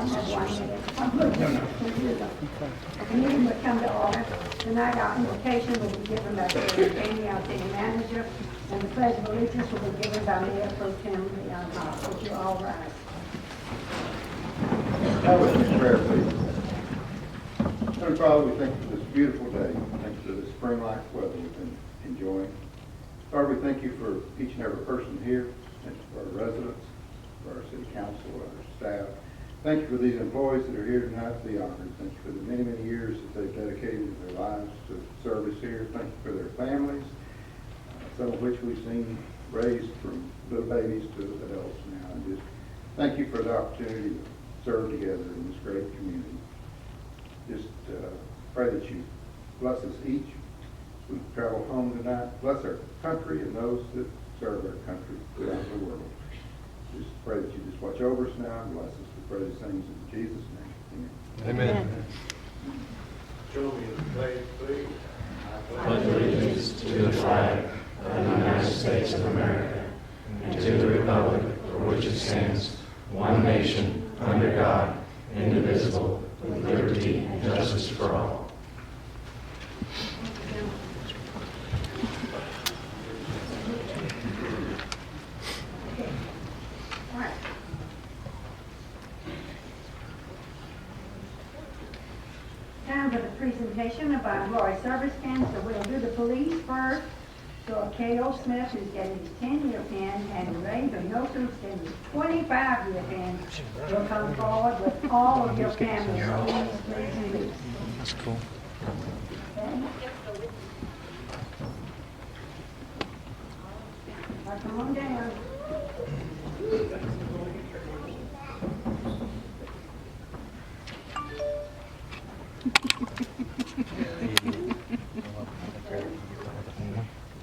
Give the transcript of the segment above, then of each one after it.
have 1 minute. I'm looking. The meeting will come to order. Tonight, our invocation will be given by Amy, our city manager, and the pledge of allegiance will be given by Mayor Pro Tem Leon Hobbs. Would you all rise? Have a prayer, please. Heavenly Father, we thank you for this beautiful day. Thank you for the spring-like weather we've been enjoying. Lord, we thank you for each and every person here. Thank you for our residents, for our city council, our staff. Thank you for these employees that are here tonight to be honored. Thank you for the many, many years that they've dedicated their lives to service here. Thank you for their families, some of which we've seen raised from little babies to adults now. And just thank you for the opportunity to serve together in this great community. Just pray that you bless us each as we travel home tonight. Bless our country and those that serve our country throughout the world. Just pray that you just watch over us now and bless us. We pray these things in Jesus' name. Amen. Amen. Show me the flag, please. I pledge allegiance to the flag of the United States of America and to the republic for which it stands, one nation, under God, indivisible, with liberty and justice for all. Time for the presentation of our employee service pins. So we'll do the police first. So Cale Smith, who's getting his 10-year pin, and Ray Hinojosa, who's getting his 25-year pin, will come forward with all of your families. Please. That's cool. Okay. Now, come on down.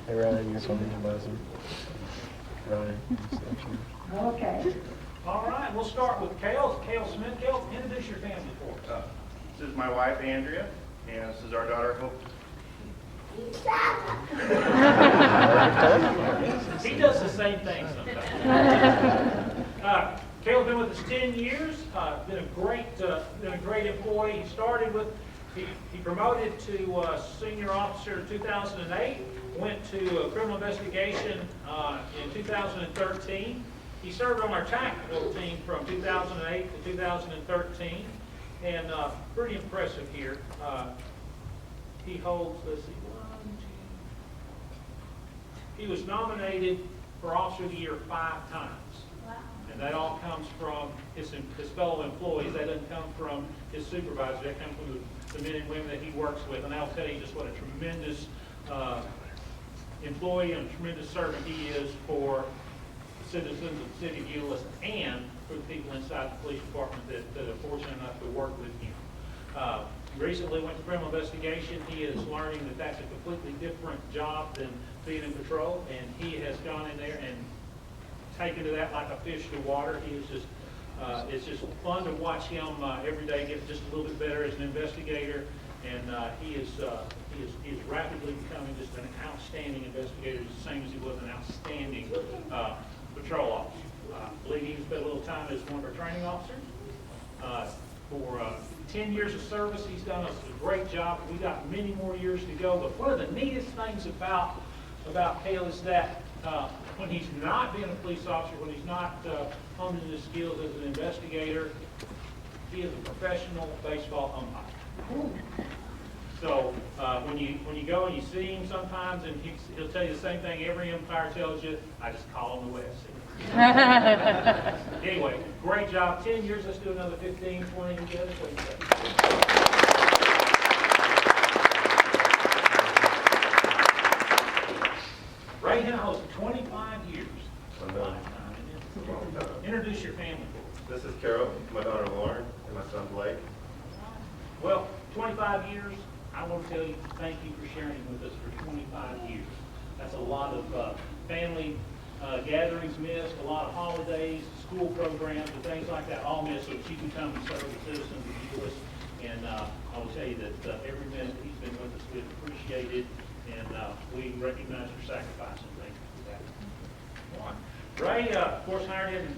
Hey Ryan, you're something to buzz him. Ryan. Okay. All right, we'll start with Cale. Cale Smith. Cale, introduce your family for us. This is my wife, Andrea, and this is our daughter, Hope. He does the same thing sometimes. Cale's been with us 10 years. Been a great employee. He promoted to senior officer in 2008. Went to criminal investigation in 2013. He served on our tactical team from 2008 to 2013, and pretty impressive here. He holds, let's see, he was nominated for Officer of the Year 5 times. And that all comes from his fellow employees. That doesn't come from his supervisor. That comes from the men and women that he works with. And I'll tell you just what a tremendous employee and a tremendous servant he is for citizens of the city of Euless and for the people inside the police department that are fortunate enough to work with him. Recently went to criminal investigation. He is learning that that's a completely different job than being in patrol, and he has gone in there and taken to that like a fish to water. He is just, it's just fun to watch him every day get just a little bit better as an investigator, and he is rapidly becoming just an outstanding investigator, just the same as he was an outstanding patrol officer. I believe he spent a little time as one of our training officers. For 10 years of service, he's done us a great job. We got many more years to go. But one of the neatest things about Cale is that when he's not being a police officer, when he's not honing his skills as an investigator, he is a professional baseball umpire. So when you go and you see him sometimes, and he'll tell you the same thing every umpire tells you, I just call him the West. Anyway, great job. 10 years. Let's do another 15, 20 together. Right now is 25 years. Introduce your family. This is Carol, my daughter Lauren, and my son Blake. Well, 25 years. I want to tell you thank you for sharing with us for 25 years. That's a lot of family gatherings missed, a lot of holidays, school programs, and things like that all missed, so that you can come and serve the citizens of Euless. And I will tell you that every minute he's been with us, we've appreciated, and we recognize your sacrifice and thank you for that. Ray, of course, hired him in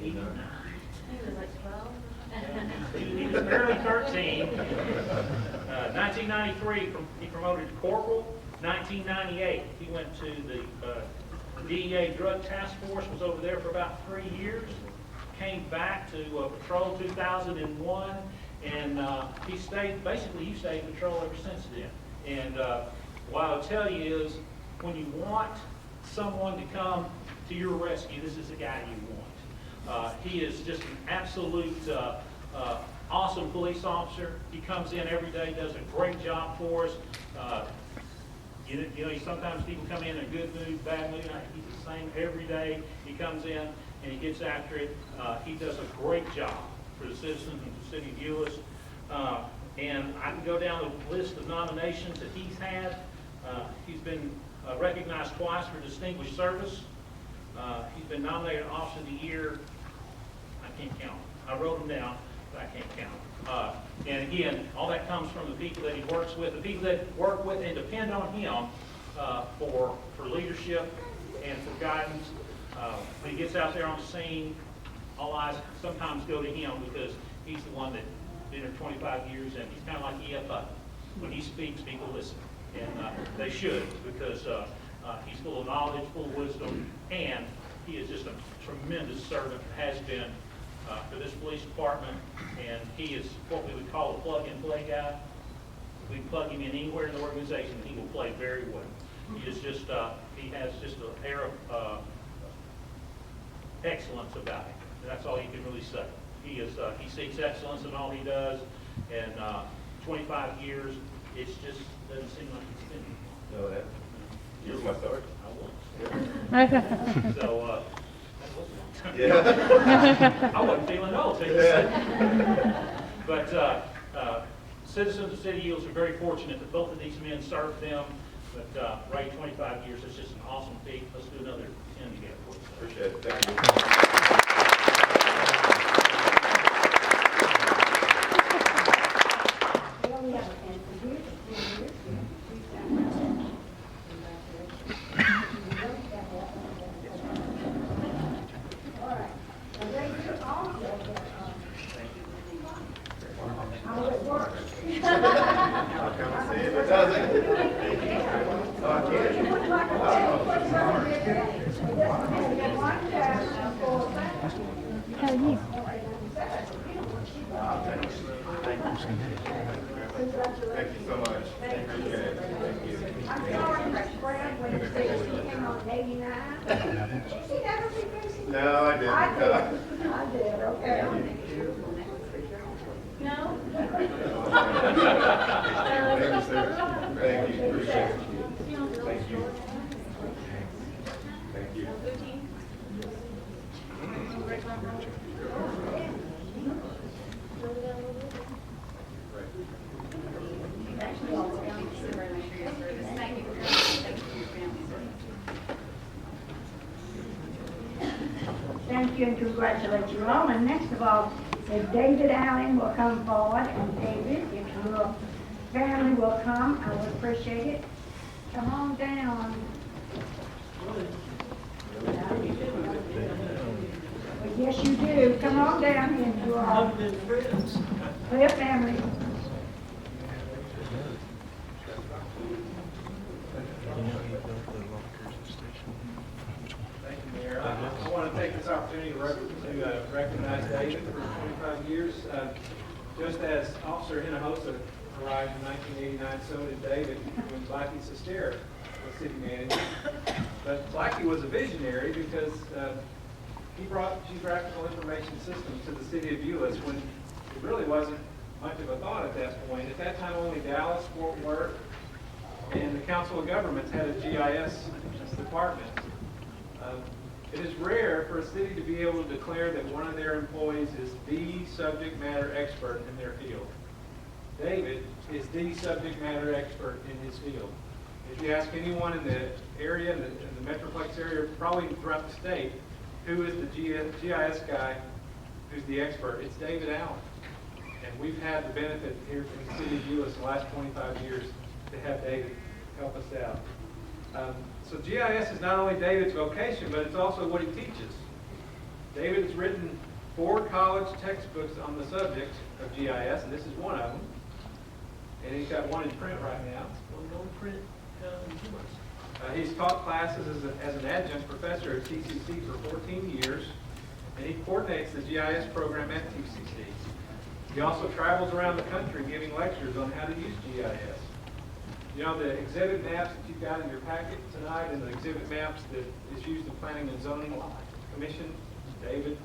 1989. He was like 12. He was barely 13. 1993, he promoted to corporal. 1998, he went to the DEA Drug Task Force, was over there for about 3 years. Came back to patrol 2001, and he stayed patrol ever since then. And what I'll tell you is, when you want someone to come to your rescue, this is the guy you want. He is just an absolute awesome police officer. He comes in every day, does a great job for us. You know, sometimes people come in a good mood, bad mood. He's the same every day. He comes in and he gets after it. He does a great job for the citizens of the city of Euless. And I can go down the list of nominations that he's had. He's been recognized twice for distinguished service. He's been nominated Officer of the Year. I can't count. I wrote them down, but I can't count. And again, all that comes from the people that he works with, the people that work with and depend on him for leadership and for guidance. When he gets out there on the scene, all eyes sometimes go to him because he's the one that been there 25 years, and he's kind of like EFO. When he speaks, people listen, and they should, because he's full of knowledge, full of wisdom, and he is just a tremendous servant, has been for this police department, and he is what we would call a plug-and-play guy. We plug him in anywhere in the organization, and he will play very well. He is just, he has just an air of excellence about him. And that's all you can really say. He seeks excellence in all he does, and 25 years, it just doesn't seem like it's been. No, that. You're my third. I was. So, that was a long time. Yeah. I wasn't feeling old, take a But citizens of the city of Euless are very fortunate that both of these men served them. But Ray, 25 years, it's just an awesome feat. Let's do another 10 together. Appreciate it. Thank you. We only have a pen for you. All right. Now, Ray, you're also how it works. I'll come and see if it doesn't. Oh, I can't. You would like to put something in there. And then one for How are you? Thank you so much. Appreciate it. Thank you. I'm sorry, Mr. Brad, when you said she came on 89. Did she never be facing? No, I didn't. I did, okay. No? Thank you, sir. Thank you. Appreciate it. Thank you. Thank you. Thank you and congratulate you all. And next of all, if David Allen will come forward, and David, if your family will come, I would appreciate it. Come on down. Well, yes, you do. Come on down here, you all. We're family. Thank you, Mayor. I want to take this opportunity to recognize David for 25 years. Just as Officer Hinojosa arrived in 1989, so did David when Blackie Sestera was city manager. But Blackie was a visionary because he brought geographical information systems to the city of Euless when it really wasn't much of a thought at that point. At that time, only Dallas, Fort Worth, and the Council of Governments had a GIS department. It is rare for a city to be able to declare that one of their employees is the subject matter expert in their field. David is the subject matter expert in his field. If you ask anyone in the area, in the Metroplex area, probably throughout the state, who is the GIS guy who's the expert, it's David Allen. And we've had the benefit here in the city of Euless the last 25 years to have David help us out. So GIS is not only David's vocation, but it's also what he teaches. David has written 4 college textbooks on the subject of GIS, and this is one of them. And he's got one in print right now. One on print, 2 months. He's taught classes as an adjunct professor at TCC for 14 years, and he coordinates the GIS program at TCC. He also travels around the country giving lectures on how to use GIS. You know, the exhibit maps that you've got in your packet tonight and the exhibit maps that is used in Planning and Zoning Commission, David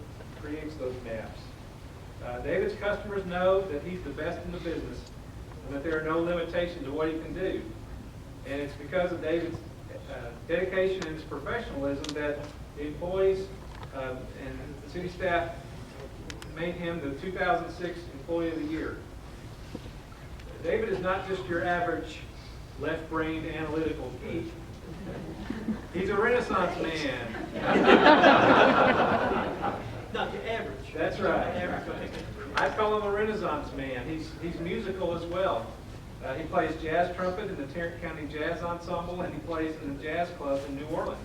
creates those maps. David's customers know that he's the best in the business and that there are no limitations to what he can do. And it's because of David's dedication and his professionalism that the employees and the city staff made him the 2006 Employee of the Year. David is not just your average left-brained analytical geek. He's a Renaissance man. Not your average. That's right. Average, okay. I call him a Renaissance man. He's musical as well. He plays jazz trumpet in the Tarrant County Jazz Ensemble, and he plays in the jazz club in New Orleans.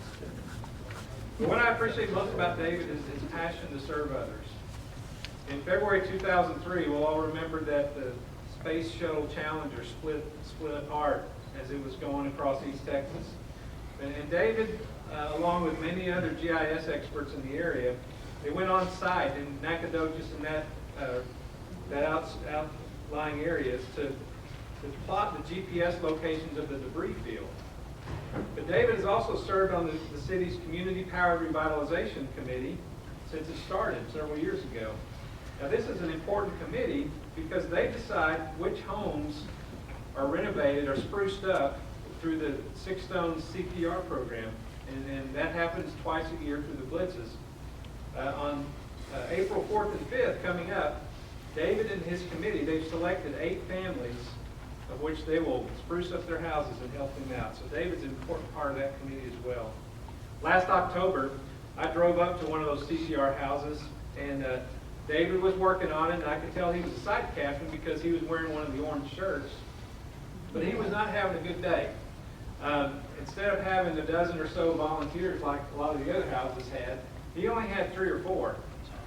But what I appreciate most about David is his passion to serve others. In February 2003, we'll all remember that the Space Shuttle Challenger split apart as it was going across East Texas. And David, along with many other GIS experts in the area, they went on site in Nacogdoches and that outlying areas to plot the GPS locations of the debris field. But David has also served on the city's Community Power Revitalization Committee since it started several years ago. Now this is an important committee because they decide which homes are renovated or spruced up through the Six Stones CPR program, and that happens twice a year through the blitzes. On April 4th and 5th coming up, David and his committee, they've selected 8 families of which they will spruce up their houses and help them out. So David's an important part of that committee as well. Last October, I drove up to one of those CPR houses, and David was working on it, and I could tell he was a site captain because he was wearing one of the orange shirts. But he was not having a good day. Instead of having a dozen or so volunteers like a lot of the other houses had, he only had 3 or 4.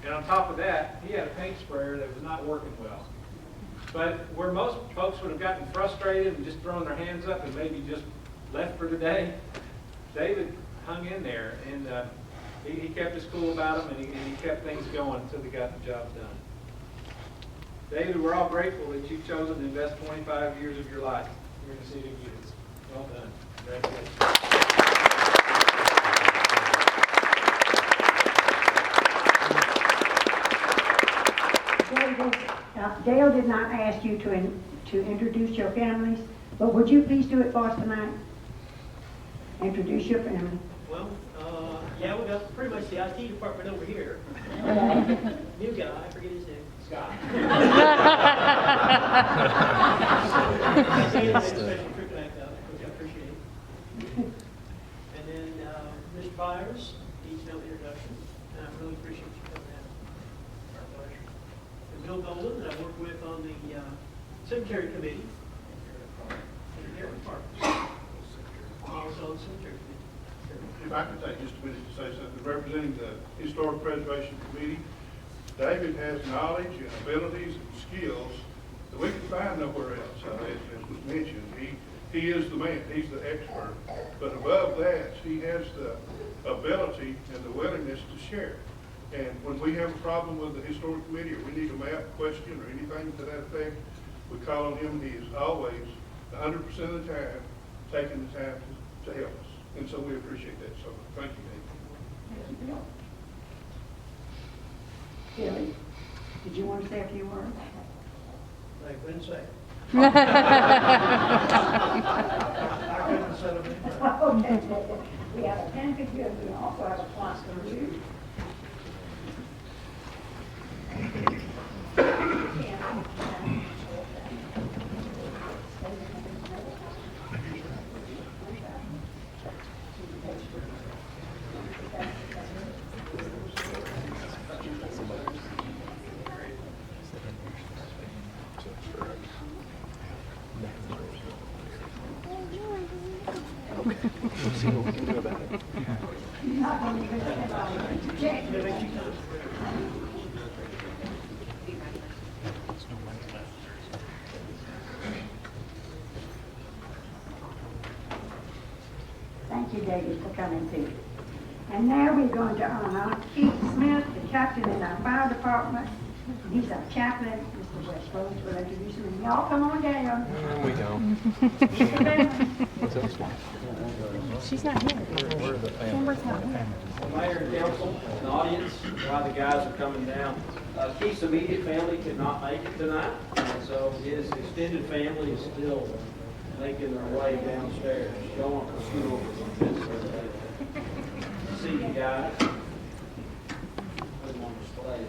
And on top of that, he had a paint sprayer that was not working well. But where most folks would have gotten frustrated and just thrown their hands up and maybe just left for the day, David hung in there, and he kept his cool about him, and he kept things going until they got the job done. David, we're all grateful that you've chosen to invest 25 years of your life here in the city of Euless. Well done. Congratulations. Dale did not ask you to introduce your families, but would you please do it for us tonight? Introduce your family. Well, yeah, we got pretty much the IT department over here. New guy, I forget his name. Scott. He made a special trip back out, which I appreciate. And then Mr. Byers, needs no introduction, and I really appreciate you coming out. Our pleasure. And Bill Golden, that I work with on the cemetery committee. And Aaron Parker. Also on the cemetery committee. If I could take just a minute to say something, representing the Historic Preservation Committee, David has knowledge and abilities and skills that we can find nowhere else. As was mentioned, he is the man, he's the expert. But above that, he has the ability and the willingness to share. And when we have a problem with the Historic Committee, or we need a map question or anything to that effect, we call on him, and he is always, 100% of the time, taking the time to help us. And so we appreciate that. So thank you, David. Thank you, Bill. Billy, did you want to say a few words? I couldn't say. I couldn't say it. Okay. We have a pen for you, and we also have a plus for you. Thank you, David, for coming too. And now we're going to honor Keith Smith, the captain in our fire department. He's our chaplain. Mr. Westbrook will introduce him. And y'all come on down. There we go. What's this one? She's not here. Where are the Amber's not here. Mayor and council and audience, while the guys are coming down, Keith's immediate family could not make it tonight, and so his extended family is still making their way downstairs, going to school. See you guys. Put them on display.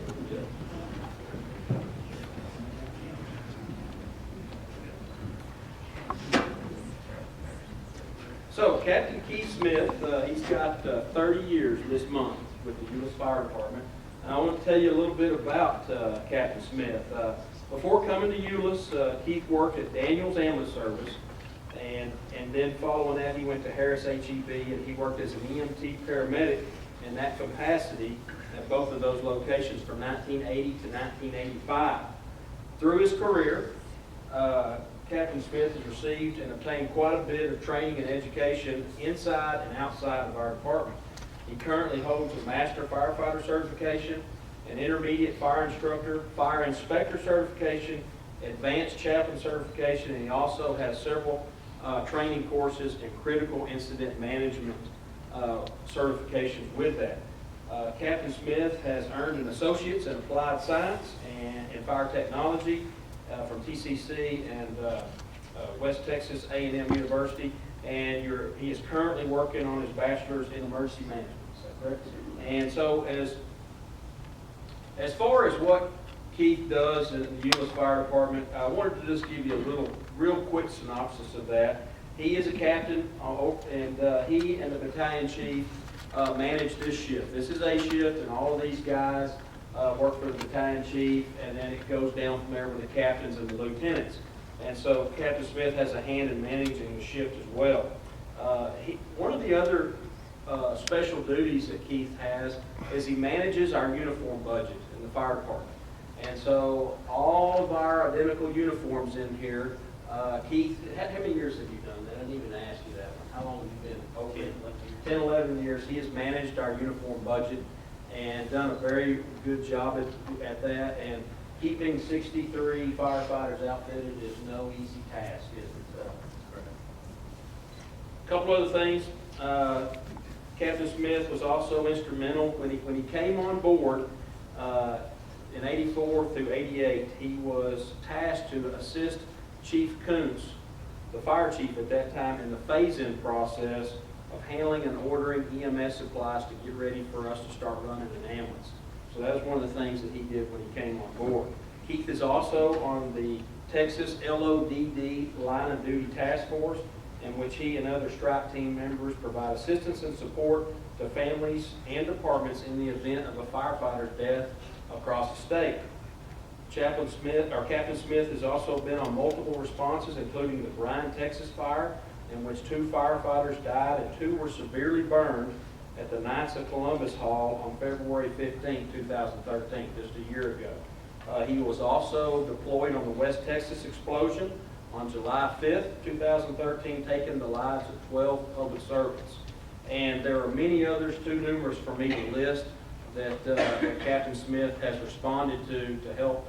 So Captain Keith Smith, he's got 30 years this month with the Euless Fire Department. And I want to tell you a little bit about Captain Smith. Before coming to Euless, Keith worked at Daniels Ambulance Service, and then following that he went to Harris HEB, and he worked as an EMT paramedic in that capacity at both of those locations from 1980 to 1985. Through his career, Captain Smith has received and obtained quite a bit of training and education inside and outside of our department. He currently holds a Master Firefighter certification, an Intermediate Fire Instructor, Fire Inspector certification, Advanced Chaplain certification, and he also has several training courses and Critical Incident Management certifications with that. Captain Smith has earned an Associate's in Applied Science and in Fire Technology from TCC and West Texas A&M University, and he is currently working on his bachelor's in emergency management. Is that correct? And so, as far as what Keith does in the Euless Fire Department, I wanted to just give you a real quick synopsis of that. He is a captain, and he and the battalion chief manage this shift. This is A shift, and all of these guys work for the battalion chief, and then it goes down from there with the captains and the lieutenants. And so Captain Smith has a hand in managing the shift as well. One of the other special duties that Keith has is he manages our uniform budget in the fire department. And so all of our identical uniforms in here, Keith, how many years have you done that? I didn't even ask you that one. How long have you been? Okay, 10, 11 years. He has managed our uniform budget and done a very good job at that. And keeping 63 firefighters outfitted is no easy task, is it? A couple other things. Captain Smith was also instrumental when he came on board in 84 through 88. He was tasked to assist Chief Kuntz, the fire chief at that time, in the phase-in process of handling and ordering EMS supplies to get ready for us to start running an ambulance. So that was one of the things that he did when he came on board. Keith is also on the Texas LODD Line of Duty Task Force, in which he and other strike team members provide assistance and support to families and departments in the event of a firefighter's death across the state. Captain Smith has also been on multiple responses, including the Bryan, Texas fire, in which 2 firefighters died and 2 were severely burned at the Knights of Columbus Hall on February 15, 2013, just a year ago. He was also deployed on the West Texas explosion on July 5th, 2013, taking the lives of 12 public servants. And there are many others, too numerous for me to list, that Captain Smith has responded to help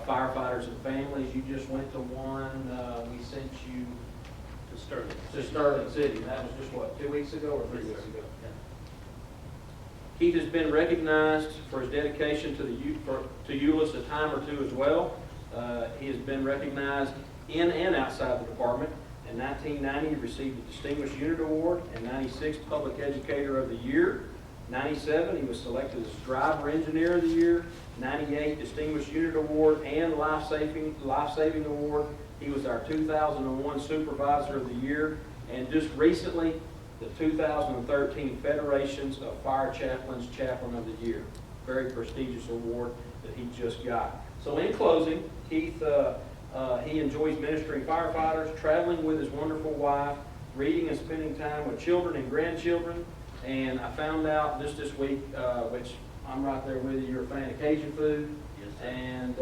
firefighters and families. You just went to one, we sent you to Sterling City. That was just, what, 2 weeks ago or 3 weeks ago? Yeah. Keith has been recognized for his dedication to Euless a time or two as well. He has been recognized in and outside the department. In 1990, he received a Distinguished Unit Award. In 96, Public Educator of the Year. 97, he was selected as Driver Engineer of the Year. 98, Distinguished Unit Award and Life Saving Award. He was our 2001 Supervisor of the Year. And just recently, the 2013 Federations of Fire Chaplains Chaplain of the Year. Very prestigious award that he just got. So in closing, Keith, he enjoys ministering firefighters, traveling with his wonderful wife, reading and spending time with children and grandchildren. And I found out just this week, which I'm right there with you, you're a fan of Cajun food. Yes, sir. And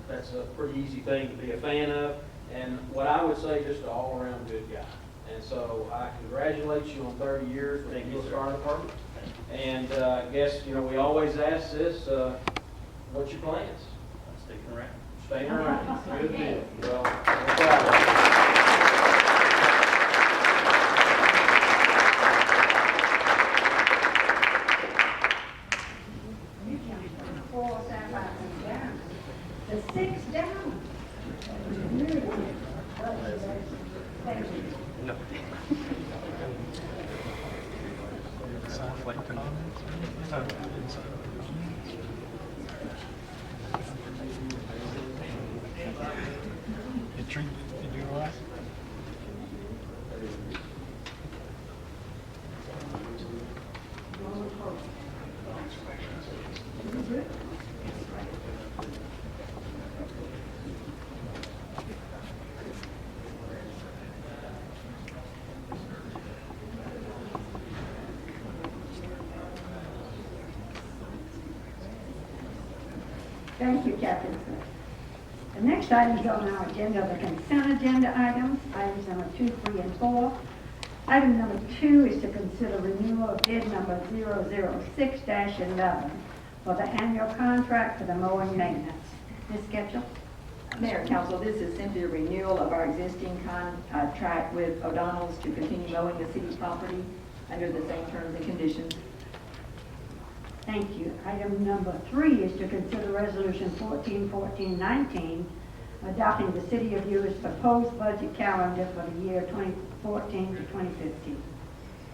that's a pretty easy thing to be a fan of. And what I would say, just an all-around good guy. And so I congratulate you on 30 years with the Euless Fire Department. And I guess, you know, we always ask this, what's your plans? Sticking around. Staying around. Good deal. Well, we're proud of you. You counted from the 4 side down. The 6 down. Thank you. You do all right? Thank you, Captain Smith. The next items on our agenda are the consent agenda items number 2, 3, and 4. Item number 2 is to consider renewal of bid number 006-11 for the annual contract for the mowing maintenance. Ms. Ketchum? Mayor, Council, this is simply a renewal of our existing contract with O'Donnell's to continue mowing the city's property under the same terms and conditions. Thank you. Item number 3 is to consider resolution 141419, adopting the City of Euless proposed budget calendar for the year 2014 to 2015.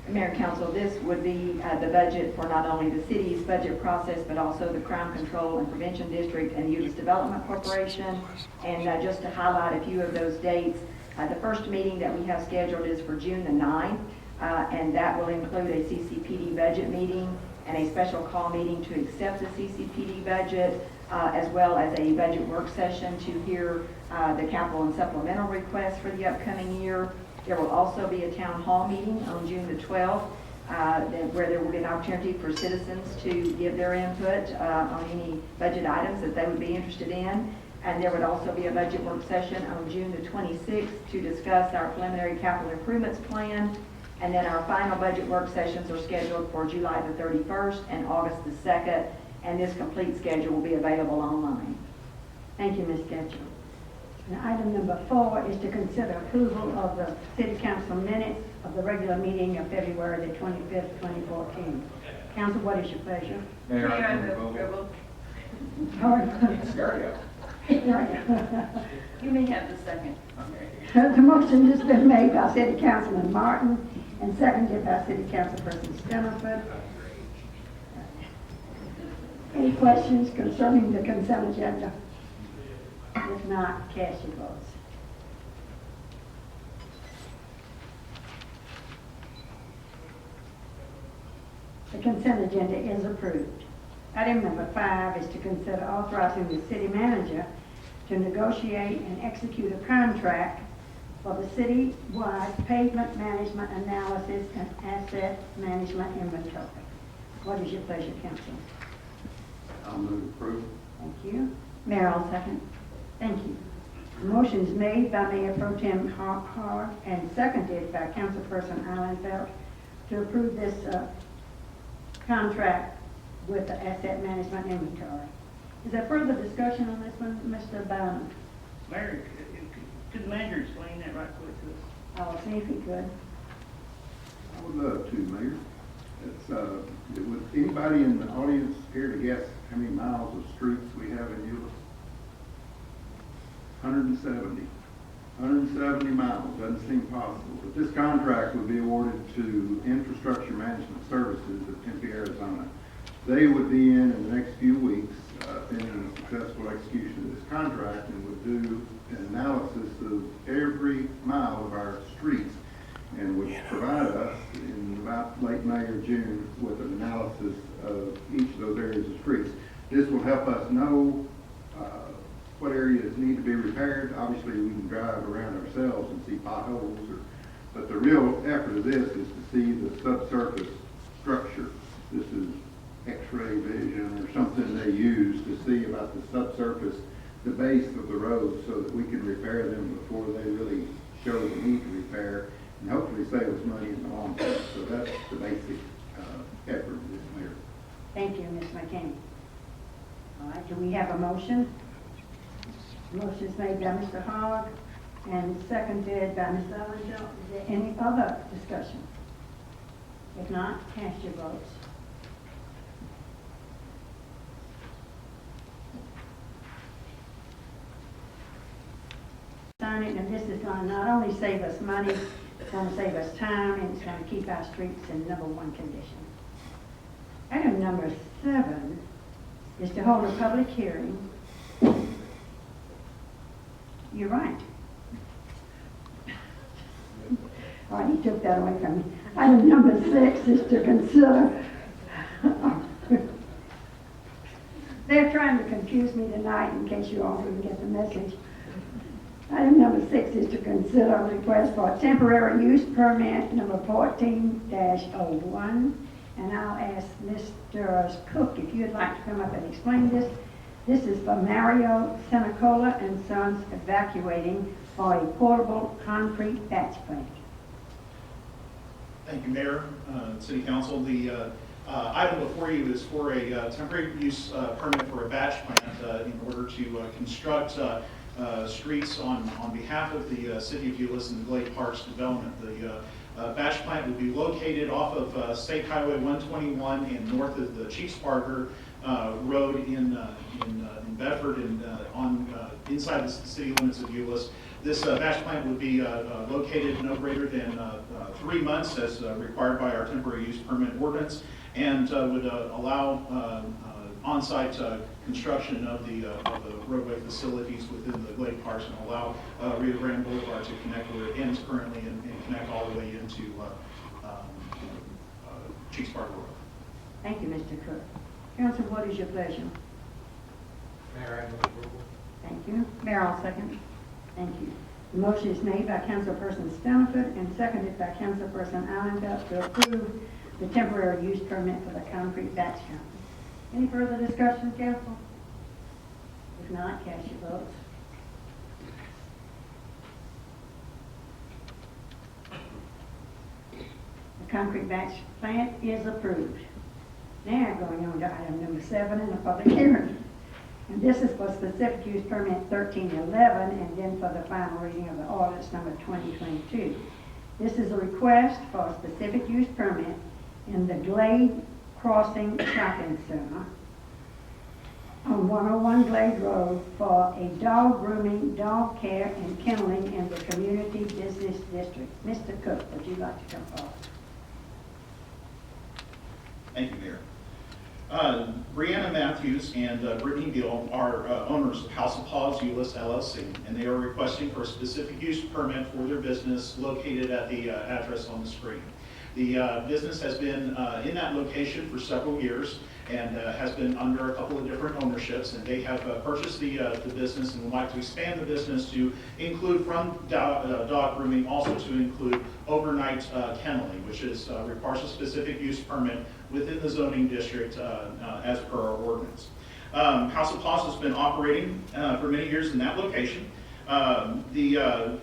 Mayor, Council, this would be the budget for not only the city's budget process, but also the Crime Control and Prevention District and the Euless Development Corporation. And just to highlight a few of those dates, the first meeting that we have scheduled is for June the 9th, and that will include a CCPD budget meeting and a special call meeting to accept the CCPD budget, as well as a budget work session to hear the capital and supplemental requests for the upcoming year. There will also be a town hall meeting on June the 12th, where there will be an opportunity for citizens to give their input on any budget items that they would be interested in. And there would also be a budget work session on June the 26th to discuss our preliminary capital improvements plan. And then our final budget work sessions are scheduled for July the 31st and August the 2nd, and this complete schedule will be available online. Thank you, Ms. Ketchum. And item number 4 is to consider approval of the City Council minutes of the regular meeting of February the 25th, 2014. Council, what is your pleasure? Mayor, I move approval. You may have the second. The motion has been made by City Councilman Martin and seconded by City Councilperson Stemmerford. Any questions concerning the consent agenda? If not, cast your votes. The consent agenda is approved. Item number 5 is to consider authorizing the city manager to negotiate and execute a contract for the city-wide pavement management analysis and asset management inventory. What is your pleasure, council? I'll move approval. Thank you. Mayor, I'll second. Thank you. The motion is made by Mayor Pro Tem Howard and seconded by Councilperson Allenfeld to approve this contract with the asset management inventory. Is there further discussion on this one, Mr. Bowman? Mayor, could the manager explain that right quick to us? I'll see if he could. I would love to, Mayor. Would anybody in the audience care to guess how many miles of streets we have in Euless? 170. 170 miles, doesn't seem possible. But this contract would be awarded to Infrastructure Management Services of Tempe, Arizona. They would be in the next few weeks, pending a successful execution of this contract, and would do an analysis of every mile of our streets, and would provide us in about late May or June with an analysis of each of those areas of streets. This will help us know what areas need to be repaired. Obviously, we can drive around ourselves and see potholes, but the real effort of this is to see the subsurface structure. This is X-ray vision or something they use to see about the subsurface, the base of the road, so that we can repair them before they really show the need to repair. and hopefully save us money in the long term. So that's the basic effort of this mayor. Thank you, Ms. McCain. All right, do we have a motion? Motion is made by Mr. Hogg and seconded by Ms. Ellington. Is there any other discussion? If not, cast your votes. Sign it, and this is going to not only save us money, it's going to save us time, and it's going to keep our streets in #1 condition. Item number 7 is to hold a public hearing. You're right. All right, he took that away from me. Item number 6 is to consider. They're trying to confuse me tonight in case you all didn't get the message. Item number 6 is to consider a request for a temporary use permit number 14-01. And I'll ask Mr. Cook if you'd like to come up and explain this. This is for Mario Senecola and Sons Evacuating for a portable concrete batch plant. Thank you, Mayor, City Council. The item before you is for a temporary use permit for a batch plant in order to construct streets on behalf of the City of Euless and the Glade Parks Development. The batch plant would be located off of State Highway 121 and north of the Chiefs Barker Road in Bedford and inside the city limits of Euless. This batch plant would be located no greater than 3 months as required by our temporary use permit ordinance, and would allow on-site construction of the roadway facilities within the Glade Parks and allow Rio Grande Boulevard to connect where it ends currently and connect all the way into Chiefs Park Road. Thank you, Mr. Cook. Council, what is your pleasure? Mayor, I move approval. Thank you. Mayor, I'll second. Thank you. The motion is made by Councilperson Stamford and seconded by Councilperson Allenfeld to approve the temporary use permit for the concrete batch plant. Any further discussion, council? If not, cast your votes. The concrete batch plant is approved. Now going on to item number 7 in the public hearing. And this is for specific use permit 1311 and then for the final reading of the ordinance number 2022. This is a request for a specific use permit in the Glade Crossing Shopping Center on 101 Glade Road for a dog grooming, dog care, and kenneling in the community business district. Mr. Cook, would you like to come forward? Thank you, Mayor. Brianna Matthews and Brittany Gill are owners of House of Paws, Euless, LLC, and they are requesting for a specific use permit for their business located at the address on the screen. The business has been in that location for several years and has been under a couple of different ownerships, and they have purchased the business and would like to expand the business to include from dog grooming, also to include overnight kenneling, which requires a specific use permit within the zoning district as per our ordinance. House of Paws has been operating for many years in that location. The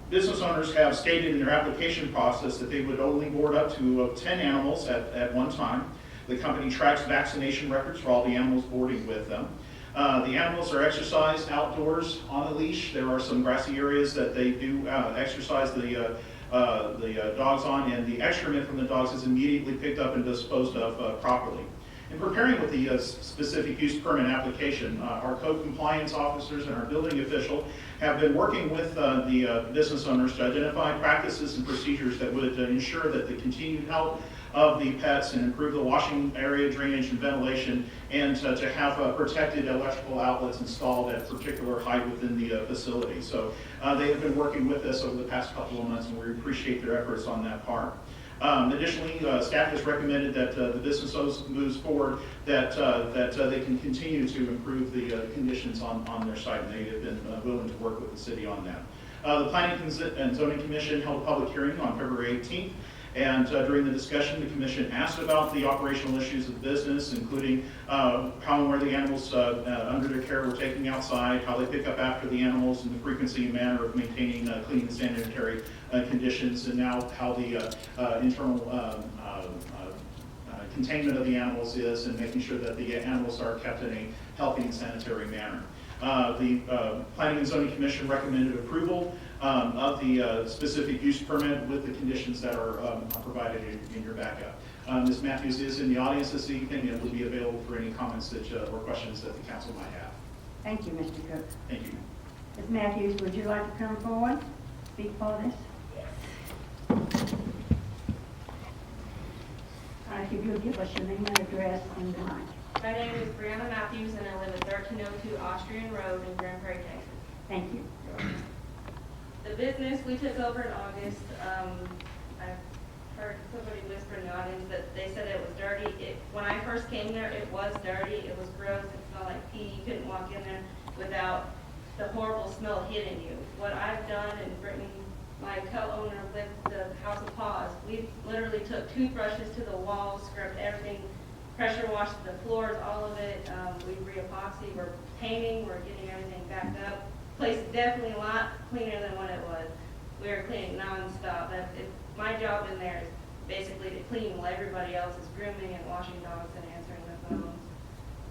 business owners have stated in their application process that they would only board up to 10 animals at one time. The company tracks vaccination records for all the animals boarding with them. The animals are exercised outdoors on a leash. There are some grassy areas that they do exercise the dogs on, and the excrement from the dogs is immediately picked up and disposed of properly. In preparing with the specific use permit application, our code compliance officers and our building official have been working with the business owners to identify practices and procedures that would ensure that the continued health of the pets and improve the washing area, drainage, and ventilation, and to have protected electrical outlets installed at a particular height within the facility. So they have been working with us over the past couple of months, and we appreciate their efforts on that part. Additionally, staff has recommended that the business moves forward, that they can continue to improve the conditions on their site, and they have been willing to work with the city on that. The Planning and Zoning Commission held a public hearing on February 18th, And during the discussion, the commission asked about the operational issues of the business, including how and where the animals under their care were taken outside, how they pick up after the animals, and the frequency and manner of maintaining clean and sanitary conditions, and now how the internal containment of the animals is, and making sure that the animals are kept in a healthy and sanitary manner. The Planning and Zoning Commission recommended approval of the specific use permit with the conditions that are provided in your backup. Ms. Matthews is in the audience this evening and will be available for any comments that, or questions that the council might have. Thank you, Mr. Cook. Thank you. Ms. Matthews, would you like to come forward, speak for this? Yes. If you would give us your name and address and the mic. My name is Brianna Matthews, and I live at 1302 Austrian Road in Grand Prairie, Texas. Thank you. The business we took over in August, I heard somebody whisper in the audience that they said it was dirty. When I first came there, it was dirty, it was gross, it smelled like pee. You couldn't walk in there without the horrible smell hitting you. What I've done, and Brittany, my co-owner with the House of Paws, we literally took toothbrushes to the walls, scrubbed everything, pressure washed the floors, all of it. We re-epoxy, we're painting, we're getting everything back up. Place is definitely a lot cleaner than what it was. We were cleaning nonstop. My job in there is basically to clean while everybody else is grooming and washing dogs and answering the phones.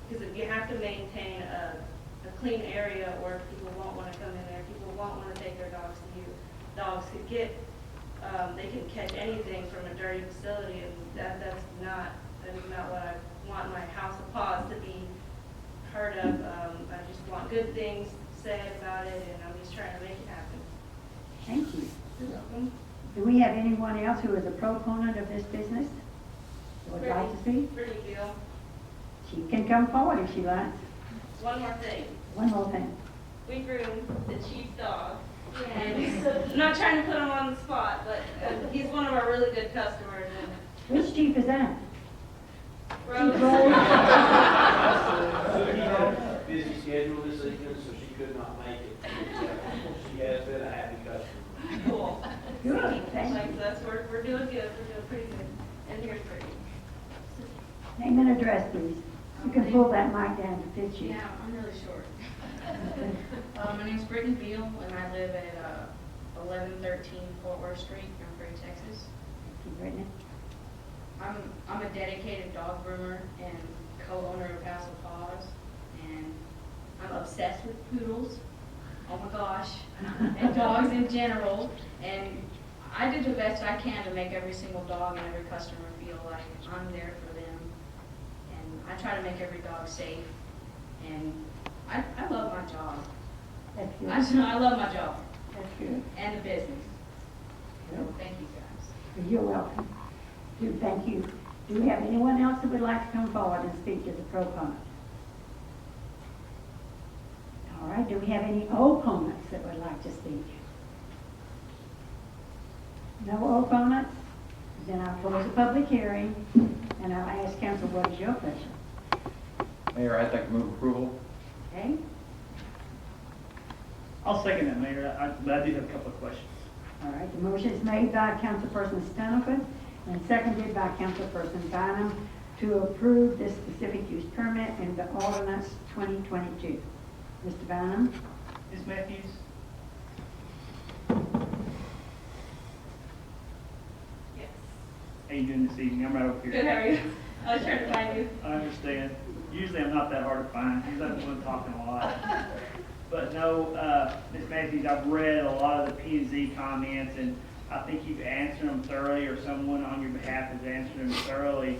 Because if you have to maintain a clean area, or people won't want to come in there, people won't want to take their dogs to you. Dogs could get, they can catch anything from a dirty facility, and that is not what I want my House of Paws to be heard of. I just want good things said about it, and I'm just trying to make it happen. Thank you. You're welcome. Do we have anyone else who is a proponent of this business that would like to speak? Pretty deal. She can come forward if she likes. One more thing. One more thing. We groomed the chief's dog. And I'm not trying to put him on the spot, but he's one of our really good customers. And Which chief is that? Rose. She had a busy schedule this evening, so she could not make it. She has been a happy customer. Cool. Good, thank Like you. us, we're doing good. We're doing pretty good. And here's Brittany. Name and address, please. You can pull that mic down to fit you. Yeah, I'm really short. My name's Brittany Beal, and I live at 1113 Fort Worth Street, Grand Prairie, Texas. Thank you, Brittany. I'm a dedicated dog groomer and co-owner of House of Paws, and I'm obsessed with poodles. Oh my gosh, and dogs in general. And I do the best I can to make every single dog and every customer feel like I'm there for them. And I try to make every dog safe. And I love my job. That's good. I love my job That's good. and the business. So Good. thank you guys. You're welcome. Thank you. Do we have anyone else that would like to come forward and speak as a proponent? All right, do we have any opponents that would like to speak? No opponents? Then I'll close the public hearing, and I'll ask council, what is your pleasure? Mayor, I'd like to move approval. Okay? I'll second that, Mayor, but I do have a couple of questions. All right, the motion is made by Councilperson Stoniford and seconded by Councilperson Bynum to approve this specific use permit in the ordinance 2022. Mr. Bynum? Ms. Matthews? Yes. How you doing this evening? I'm right over here. Good, how are you? I was trying to find you. I understand. Usually I'm not that hard to find. Usually I'm the one talking a lot. But no, Ms. Matthews, I've read a lot of the P&Z comments, and I think you've answered them thoroughly, or someone on your behalf has answered them thoroughly.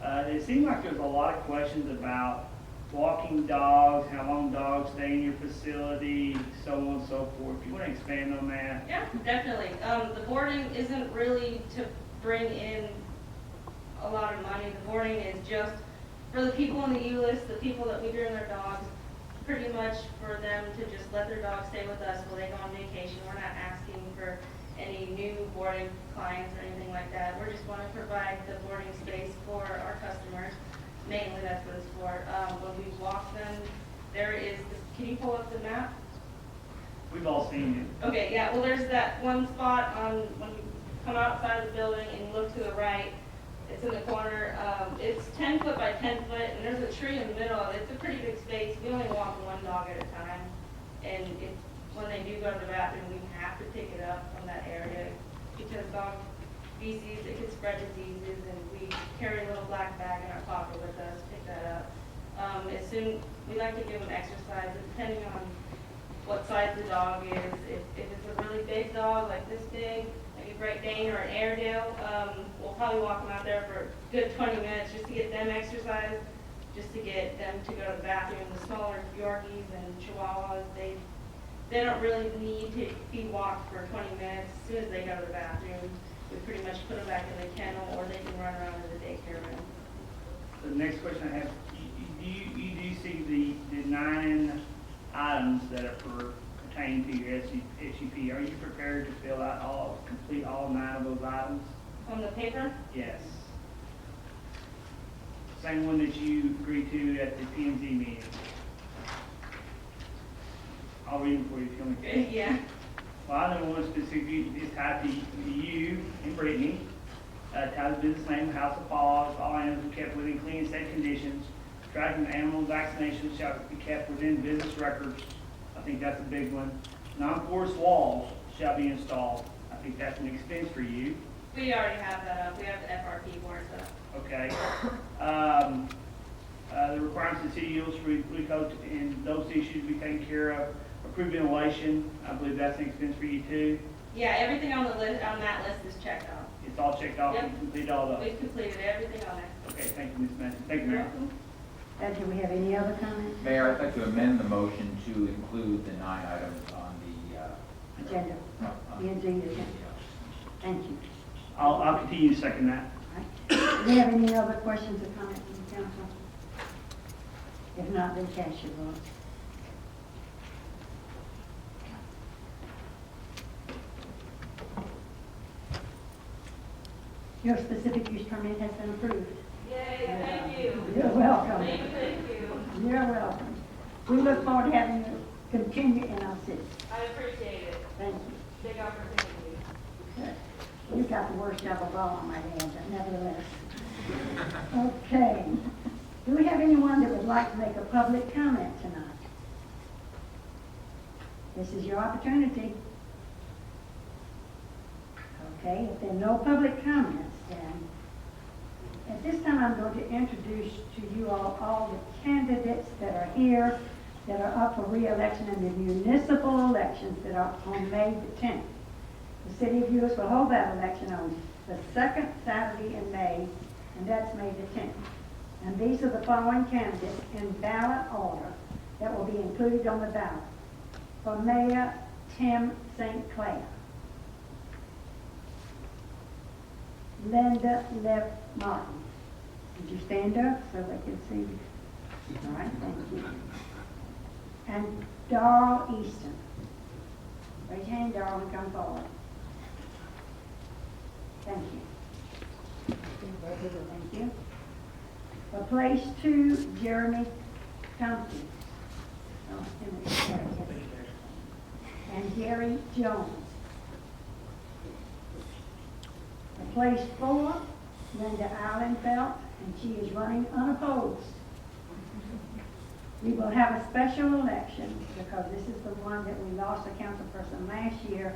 It seemed like there's a lot of questions about walking dogs, how long dogs stay in your facility, so on and so forth. Do you want to expand on that? Yeah, definitely. The boarding isn't really to bring in a lot of money. The boarding is just for the people in the Euless, the people that we groom their dogs, pretty much for them to just let their dogs stay with us while they go on vacation. We're not asking for any new boarding clients or anything like that. We're just want to provide the boarding space for our customers. Mainly that's what it's for. When we walk them, there is, can you pull up the map? We've all seen it. Okay, yeah, well, there's that one spot on, when you come outside the building and look to the right, it's in the corner. It's 10 foot by 10 foot, and there's a tree in the middle of it. It's a pretty big space. We only walk one dog at a time. And when they do go to the bathroom, we have to pick it up from that area because dog feces, it could spread diseases, and we carry a little black bag in our pocket with us to pick that up. We like to give them exercise, depending on what size the dog is. If it's a really big dog, like this big, like a Great Dane or an Airedale, we'll probably walk them out there for a good 20 minutes just to get them exercise, just to get them to go to the bathroom. The smaller Yorkies and Chihuahuas, they don't really need to be walked for 20 minutes. As soon as they go to the bathroom, we pretty much put them back in the kennel, or they can run around in the daycare room. The next question I have, you do see the 9 items that are pertaining to your SUP. Are you prepared to complete all 9 of those items? On the paper? Yes. Same one that you agreed to at the P&Z meeting. I'll read them for you if you want me to. Yeah. Well, I know one specifically is tied to you and Brittany. Tied to the business name, House of Paws. All animals are kept within clean and safe conditions. Tracking animal vaccinations shall be kept within business records. I think that's a big one. Non-porous walls shall be installed. I think that's an expense for you. We already have that up. We have the FRP for it up. Okay. The requirements of the city yields code and those issues we taken care of. Approved ventilation, I believe that's an expense for you too. Yeah, everything on the list, on that list is checked off. It's all checked off. Yep. And completed all those. We've completed everything on there. Okay, thank you, Ms. Manson. Thank you, Mayor. Do we have any other comments? Mayor, I'd like to amend the motion to include the 9 items on the Agenda. The agenda. Thank you. I'll continue to second that. Do we have any other questions or comments from the council? If not, then cast your vote. Your specific use permit has been approved. Yay, thank you. You're welcome. Thank you. You're welcome. We look forward to having you continue in our city. I appreciate it. Thank you. Big opportunity. Good. You got the worst job of all, I might add, but nevertheless. Okay. Do we have anyone that would like to make a public comment tonight? This is your opportunity. Okay, if there are no public comments, then at this time I'm going to introduce to you all the candidates that are here that are up for re-election in the municipal elections that are on May the 10th. The city of Euless will hold that election on the second Saturday in May, and that's May the 10th. And these are the following candidates in ballot order that will be included on the ballot. For Mayor, Tim St. Clair. Linda Leff Martin. Would you stand up so they can see you? All right, thank you. And Darrell Easton. Raise your hand, Darrell, and come forward. Thank you. Thank you. For place 2, Jeremy Tompkins. And Gary Jones. For place 4, Linda Allenfelt, and she is running unopposed. We will have a special election because this is the one that we lost a councilperson last year,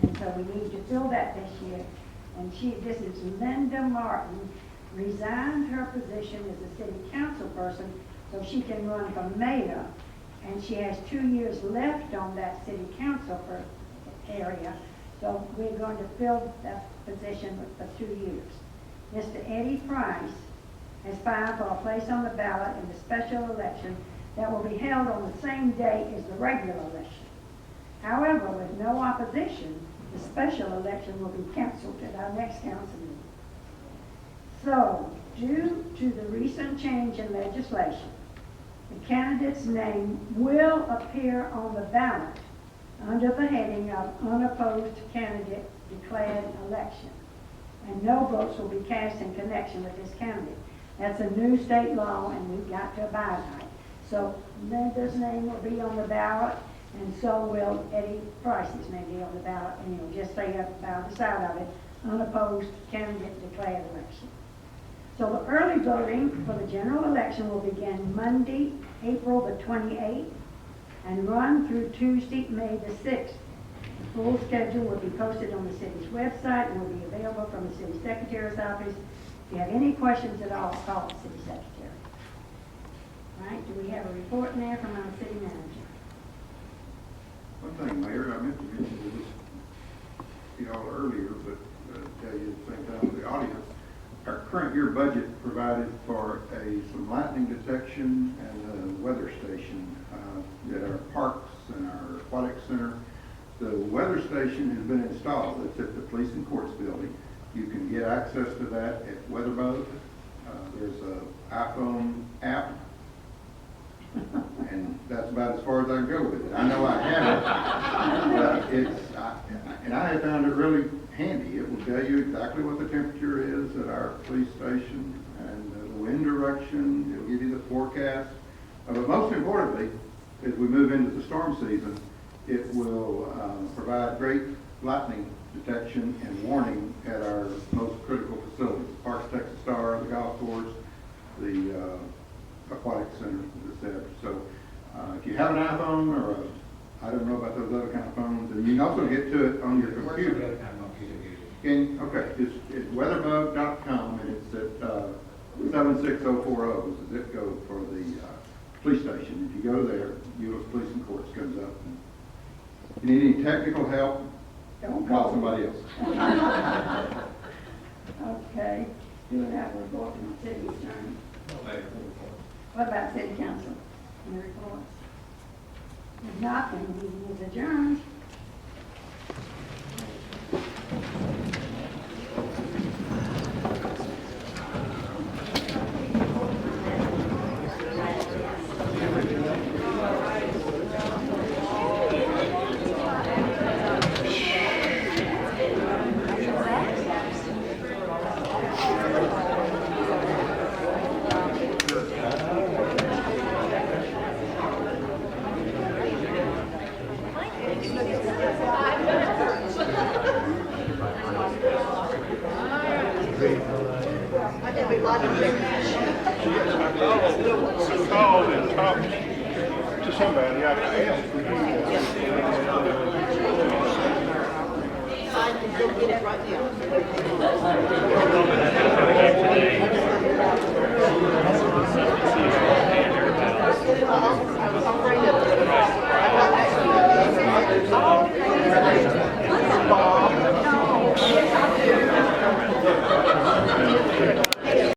and so we need to fill that this year. And this is Linda Martin, resigned her position as a city council person so she can run for mayor, and she has 2 years left on that city council area, so we're going to fill that position for 2 years. Mr. Eddie Price has filed for a place on the ballot in the special election that will be held on the same day as the regular election. However, with no opposition, the special election will be canceled at our next council meeting. So, due to the recent change in legislation, the candidate's name will appear on the ballot under the heading of unopposed candidate declared election. And no votes will be cast in connection with this candidate. That's a new state law, and we've got to abide by it. So Linda's name will be on the ballot, and so will Eddie Price's name be on the ballot, and you'll just say up about the side of it, unopposed candidate declared election. So the early voting for the general election will begin Monday, April the 28th, and run through Tuesday, May the 6th. The full schedule will be posted on the city's website and will be available from the city secretary's office. If you have any questions at all, call the city secretary. All right, do we have a report in there from our city manager? One thing, Mayor, I meant to mention this to y'all earlier, but tell you at the same time to the audience. Our current year budget provided for some lightning detection and a weather station at our parks and our aquatic center. The weather station has been installed. It's at the Police and Courts building. You can get access to that at WeatherBug. There's an iPhone app, and that's about as far as I can go with it. I know I have it, but and I have found it really handy. It will tell you exactly what the temperature is at our police station and the wind direction. It'll give you the forecast. But most importantly, as we move into the storm season, it will provide great lightning detection and warning at our most critical facilities, Parks Texas Star, the golf course, the aquatic center, etc. So if you have an iPhone or I don't know about those other kind of phones, and you can also get to it on your computer. Okay, it's at weatherbug.com, and it's at 76040 is the zip code for the police station. If you go there, Euless Police and Courts comes up. And if you need any technical help, Don't call somebody else. Okay, do we have a report from the city attorney? What about city council? Any reports? If not, then the meeting is adjourned. I called and talked to somebody. I asked. I can go get it right now.